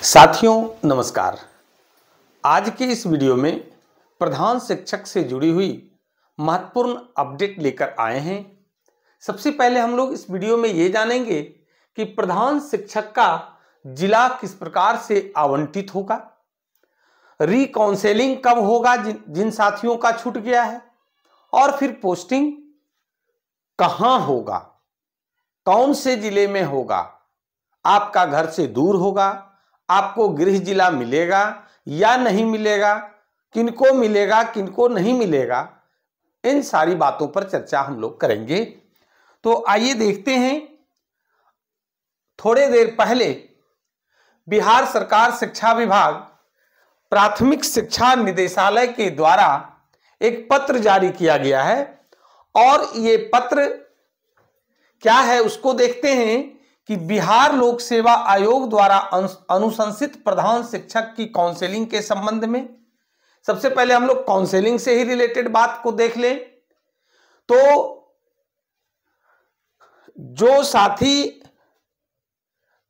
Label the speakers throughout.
Speaker 1: साथियों नमस्कार। आज के इस वीडियो में प्रधान शिक्षक से जुड़ी हुई महत्वपूर्ण अपडेट लेकर आए हैं। सबसे पहले हम लोग इस वीडियो में ये जानेंगे कि प्रधान शिक्षक का जिला किस प्रकार से आवंटित होगा, रिकाउंसेलिंग कब होगा जिन साथियों का छूट गया है, और फिर पोस्टिंग कहां होगा, कौन से जिले में होगा, आपका घर से दूर होगा, आपको गृह जिला मिलेगा या नहीं मिलेगा, किनको मिलेगा किनको नहीं मिलेगा, इन सारी बातों पर चर्चा हम लोग करेंगे। तो आइए देखते हैं। थोड़े देर पहले बिहार सरकार शिक्षा विभाग प्राथमिक शिक्षा निदेशालय के द्वारा एक पत्र जारी किया गया है, और ये पत्र क्या है उसको देखते हैं कि बिहार लोक सेवा आयोग द्वारा अनुशंसित प्रधान शिक्षक की काउंसलिंग के संबंध में। सबसे पहले हम लोग काउंसलिंग से ही रिलेटेड बात को देख लें तो जो साथी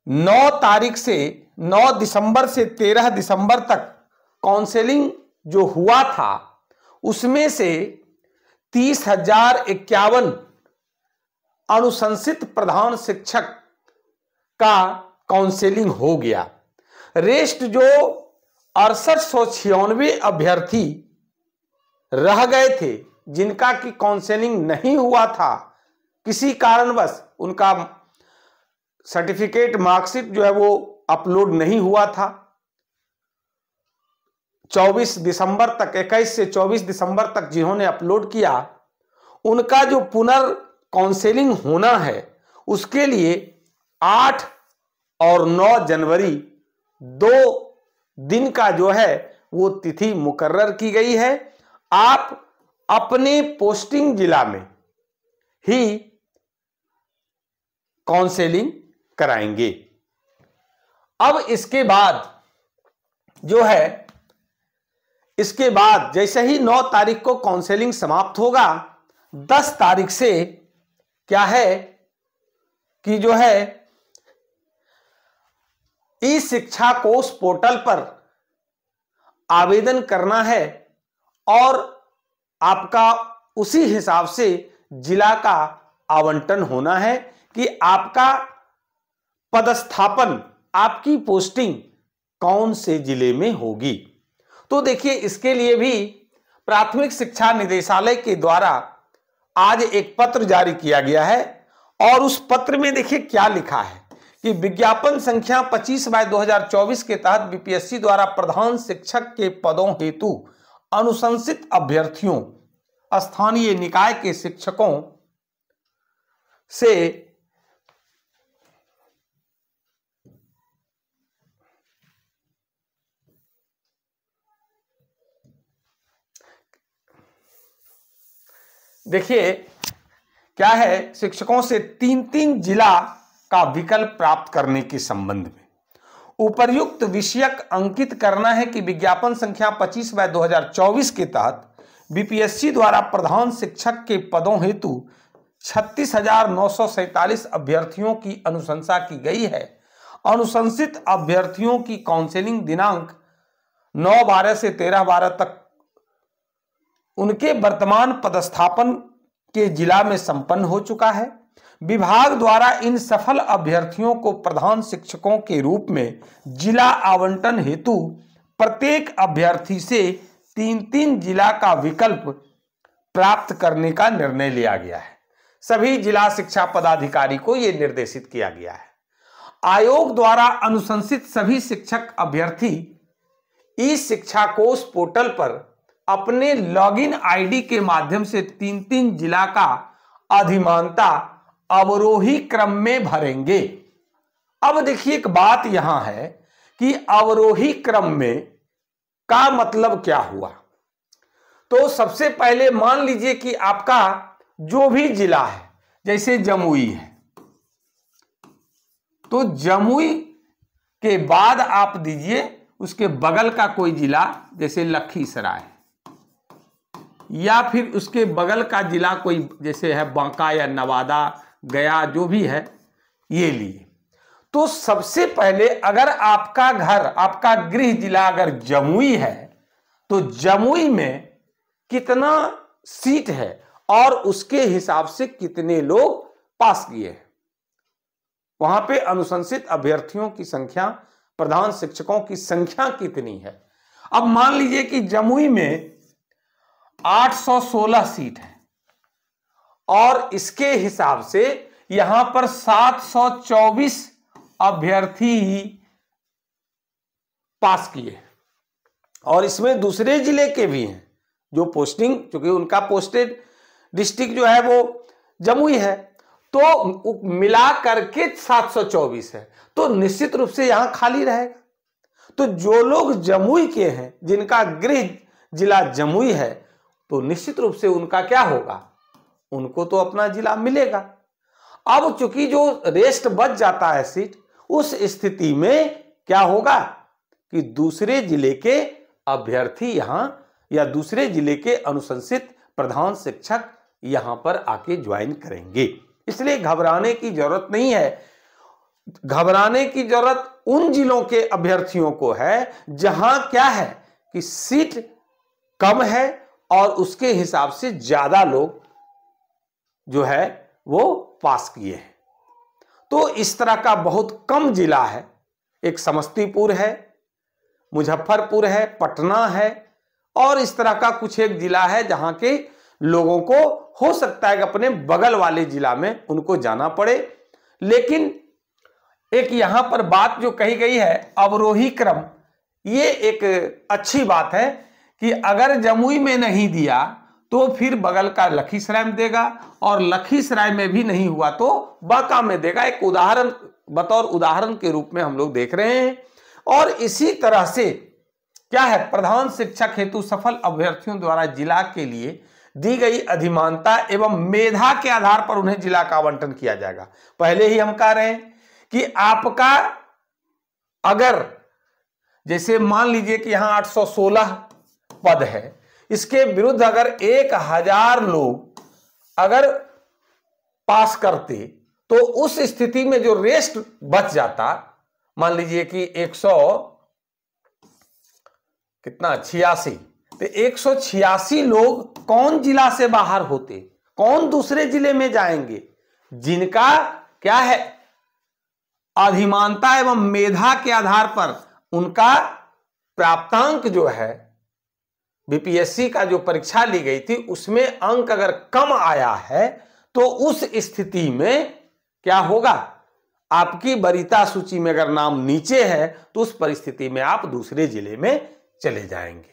Speaker 1: 9 दिसंबर से 13 दिसंबर तक काउंसलिंग जो हुआ था उसमें से 30,051 अनुशंसित प्रधान शिक्षक का काउंसलिंग हो गया। रेस्ट जो 6896 अभ्यर्थी रह गए थे जिनका की काउंसलिंग नहीं हुआ था, किसी कारणवश उनका सर्टिफिकेट मार्कशीट जो है वो अपलोड नहीं हुआ था 24 दिसंबर तक, 21 से 24 दिसंबर तक जिन्होंने अपलोड किया, उनका जो पुनर्काउंसलिंग होना है उसके लिए 8 और 9 जनवरी 2 दिन का जो है वो तिथि मुकर्रर की गई है। आप अपने पोस्टिंग जिला में ही काउंसलिंग कराएंगे। अब इसके बाद जो है, इसके बाद जैसे ही 9 तारीख को काउंसलिंग समाप्त होगा, 10 तारीख से क्या है कि जो है ई शिक्षा कोष पोर्टल पर आवेदन करना है, और आपका उसी हिसाब से जिला का आवंटन होना है कि आपका पदस्थापन, आपकी पोस्टिंग कौन से जिले में होगी। तो देखिए, इसके लिए भी प्राथमिक शिक्षा निदेशालय के द्वारा आज एक पत्र जारी किया गया है, और उस पत्र में देखिए क्या लिखा है कि विज्ञापन संख्या 25/2024 के तहत बीपीएससी द्वारा प्रधान शिक्षक के पदों हेतु अनुशंसित अभ्यर्थियों स्थानीय निकाय के शिक्षकों से देखिए क्या है, शिक्षकों से 3 जिला का विकल्प प्राप्त करने के संबंध में उपर्युक्त विषयक अंकित करना है कि विज्ञापन संख्या 25/2024 के तहत बीपीएससी द्वारा प्रधान शिक्षक के पदों हेतु 36,947 अभ्यर्थियों की अनुशंसा की गई है। अनुशंसित अभ्यर्थियों की काउंसलिंग दिनांक 9/12 से 13/12 तक उनके वर्तमान पदस्थापन के जिला में संपन्न हो चुका है। विभाग द्वारा इन सफल अभ्यर्थियों को प्रधान शिक्षकों के रूप में जिला आवंटन हेतु प्रत्येक अभ्यर्थी से 3 जिला का विकल्प प्राप्त करने का निर्णय लिया गया है। सभी जिला शिक्षा पदाधिकारी को यह निर्देशित किया गया है। आयोग द्वारा अनुशंसित सभी शिक्षक अभ्यर्थी ई शिक्षा कोष पोर्टल पर अपने लॉगिन आईडी के माध्यम से 3 जिला का अधिमानता अवरोही क्रम में भरेंगे। अब देखिए, एक बात यहां है कि अवरोही क्रम में का मतलब क्या हुआ। तो सबसे पहले मान लीजिए कि आपका जो भी जिला है, जैसे जमुई है, तो जमुई के बाद आप दीजिए उसके बगल का कोई जिला, जैसे लखीसराय, या फिर उसके बगल का जिला कोई जैसे है बांका या नवादा, गया, जो भी है ये लिए। तो सबसे पहले अगर आपका घर, आपका गृह जिला अगर जमुई है तो जमुई में कितना सीट है और उसके हिसाब से कितने लोग पास किए हैं, वहां पे अनुशंसित अभ्यर्थियों की संख्या, प्रधान शिक्षकों की संख्या कितनी है। अब मान लीजिए कि जमुई में 816 सीट है और इसके हिसाब से यहां पर 724 अभ्यर्थी ही पास किए और इसमें दूसरे जिले के भी हैं जो पोस्टिंग, क्योंकि उनका पोस्टेड डिस्ट्रिक्ट जो है वो जमुई है, तो मिला करके 724 है, तो निश्चित रूप से यहां खाली रहेगा। तो जो लोग जमुई के हैं, जिनका गृह जिला जमुई है, तो निश्चित रूप से उनका क्या होगा, उनको तो अपना जिला मिलेगा। अब चूंकि जो रेस्ट बच जाता है सीट, उस स्थिति में क्या होगा कि दूसरे जिले के अभ्यर्थी यहां या दूसरे जिले के अनुशंसित प्रधान शिक्षक यहां पर आके ज्वाइन करेंगे। इसलिए घबराने की जरूरत नहीं है। घबराने की जरूरत उन जिलों के अभ्यर्थियों को है जहां क्या है कि सीट कम है और उसके हिसाब से ज्यादा लोग जो है वो पास किए हैं। तो इस तरह का बहुत कम जिला है, एक समस्तीपुर है, मुजफ्फरपुर है, पटना है और इस तरह का कुछ एक जिला है जहां के लोगों को हो सकता है कि अपने बगल वाले जिला में उनको जाना पड़े। लेकिन एक यहां पर बात जो कही गई है अवरोही क्रम, ये एक अच्छी बात है कि अगर जमुई में नहीं दिया तो फिर बगल का लखीसराय में देगा और लखीसराय में भी नहीं हुआ तो बांका में देगा। एक उदाहरण, बतौर उदाहरण के रूप में हम लोग देख रहे हैं। और इसी तरह से क्या है, प्रधान शिक्षक हेतु सफल अभ्यर्थियों द्वारा जिला के लिए दी गई अधिमानता एवं मेधा के आधार पर उन्हें जिला का आवंटन किया जाएगा। पहले ही हम कह रहे हैं कि आपका अगर जैसे मान लीजिए कि यहां 816 पद है, इसके विरुद्ध अगर 1000 लोग अगर पास करते तो उस स्थिति में जो रेस्ट बच जाता, मान लीजिए कि 86, तो 186 लोग कौन जिला से बाहर होते, कौन दूसरे जिले में जाएंगे, जिनका क्या है अधिमानता एवं मेधा के आधार पर उनका प्राप्तांक जो है बीपीएससी का जो परीक्षा ली गई थी उसमें अंक अगर कम आया है तो उस स्थिति में क्या होगा, आपकी वरीयता सूची में अगर नाम नीचे है तो उस परिस्थिति में आप दूसरे जिले में चले जाएंगे।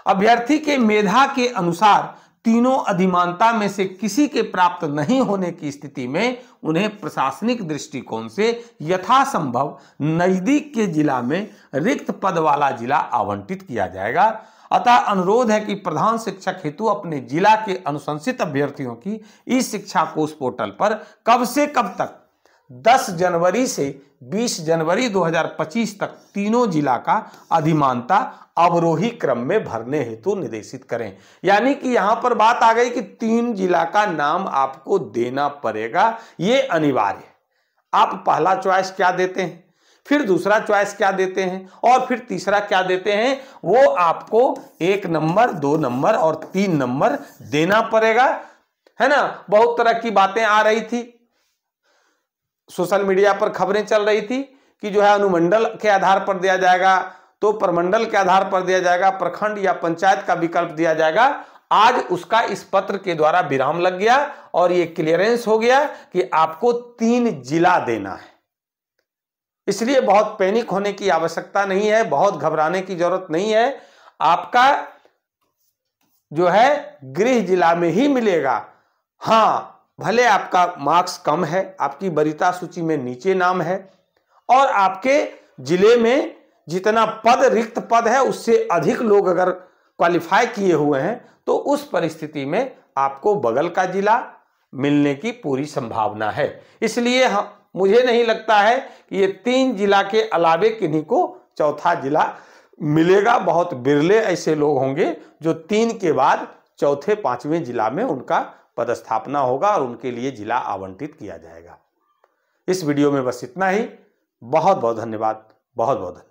Speaker 1: अभ्यर्थी के मेधा के अनुसार तीनों अधिमानता में से किसी के प्राप्त नहीं होने की स्थिति में उन्हें प्रशासनिक दृष्टिकोण से यथासंभव नजदीक के जिला में रिक्त पद वाला जिला आवंटित किया जाएगा। अतः अनुरोध है कि प्रधान शिक्षक हेतु अपने जिला के अनुशंसित अभ्यर्थियों की ई शिक्षा कोष पोर्टल पर कब से कब तक 10 जनवरी से 20 जनवरी 2025 तक तीनों जिला का अधिमानता अवरोही क्रम में भरने हेतु निर्देशित करें। यानी कि यहां पर बात आ गई कि 3 जिला का नाम आपको देना पड़ेगा, ये अनिवार्य है। आप पहला चॉइस क्या देते हैं, फिर दूसरा चॉइस क्या देते हैं और फिर तीसरा क्या देते हैं, वो आपको 1 नंबर, 2 नंबर और 3 नंबर देना पड़ेगा, है ना। बहुत तरह की बातें आ रही थी, सोशल मीडिया पर खबरें चल रही थी कि जो है अनुमंडल के आधार पर दिया जाएगा, तो प्रमंडल के आधार पर दिया जाएगा, प्रखंड या पंचायत का विकल्प दिया जाएगा। आज उसका इस पत्र के द्वारा विराम लग गया और ये क्लियरेंस हो गया कि आपको 3 जिला देना है। इसलिए बहुत पैनिक होने की आवश्यकता नहीं है, बहुत घबराने की जरूरत नहीं है। आपका जो है गृह जिला में ही मिलेगा। हां, भले आपका मार्क्स कम है, आपकी वरीयता सूची में नीचे नाम है और आपके जिले में जितना पद, रिक्त पद है उससे अधिक लोग अगर क्वालिफाई किए हुए हैं तो उस परिस्थिति में आपको बगल का जिला मिलने की पूरी संभावना है। इसलिए मुझे नहीं लगता है कि ये 3 जिला के अलावे किन्हीं को चौथा जिला मिलेगा। बहुत बिरले ऐसे लोग होंगे जो 3 के बाद चौथे 5वें जिला में उनका पदस्थापना होगा और उनके लिए जिला आवंटित किया जाएगा। इस वीडियो में बस इतना ही। बहुत बहुत धन्यवाद, बहुत बहुत धन्यवाद।